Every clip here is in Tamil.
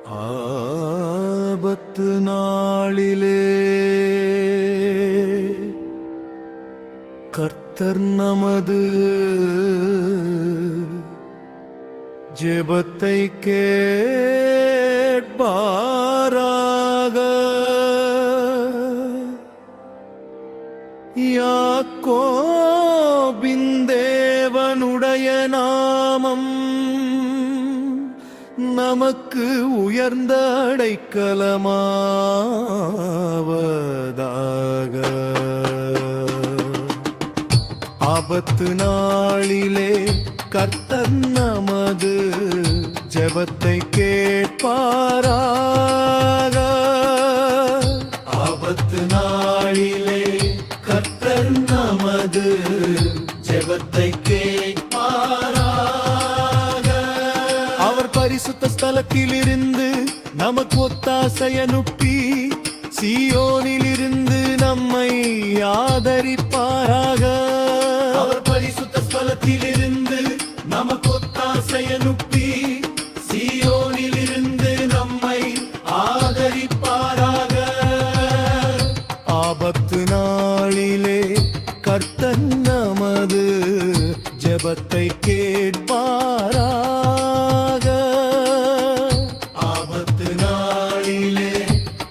ஆபத்து நாளிலே கர்த்தர் நமது ஜெபத்தை கேட்பாராக. யாக்கோபின் தேவனுடைய நாமம் நமக்கு உயர்ந்த அடைக்கலமாவதாக. ஆபத்து நாளிலே கர்த்தர் நமது ஜெபத்தை கேட்பாராக. ஆபத்து நாளிலே கர்த்தர் நமது ஜெபத்தை கேட்பாராக. அவர் பரிசுத்த ஸ்தலத்திலிருந்து நமக்கு ஒத்தாசை அனுப்பி சீயோனில் இருந்து நம்மை ஆதரிப்பாராக. அவர் பரிசுத்த ஸ்தலத்திலிருந்து நமக்கு ஒத்தாசை அனுப்பி சீயோனில் இருந்து நம்மை ஆதரிப்பாராக. ஆபத்து நாளிலே கர்த்தர் நமது ஜெபத்தை கேட்பாராக. ஆபத்து நாளிலே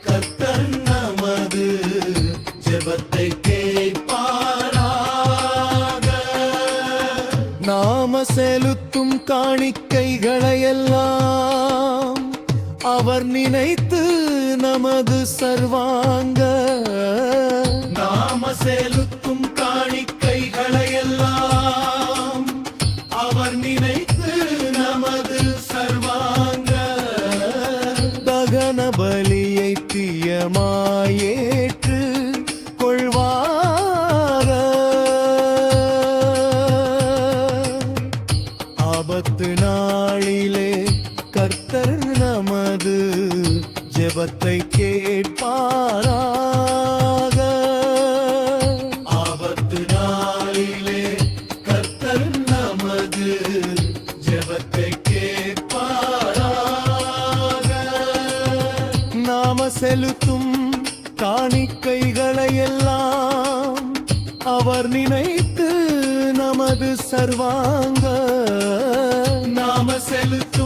கர்த்தர் நமது ஜெபத்தை கேட்பாராக. நாம செலுத்தும் காணிக்கைகளையெல்லாம் அவர் நினைத்து நமது சர்வாங்க. நாம செலுத்தும் காணிக்கைகளையெல்லாம் அவர் நினைத்து நமது சர்வாங்க. தகன பலியை பிரியமாயேற்று கொள்வார. ஆபத்து நாளிலே கர்த்தர் நமது ஜெபத்தை கேட்பாராக. ஆபத்து நாளிலே கர்த்தர் நமது ஜெபத்தை கேட்பாராக. நாம செலுத்தும் காணிக்கைகளையெல்லாம் அவர் நினைத்து நமது சர்வாங்க. நாம செலுத்தும்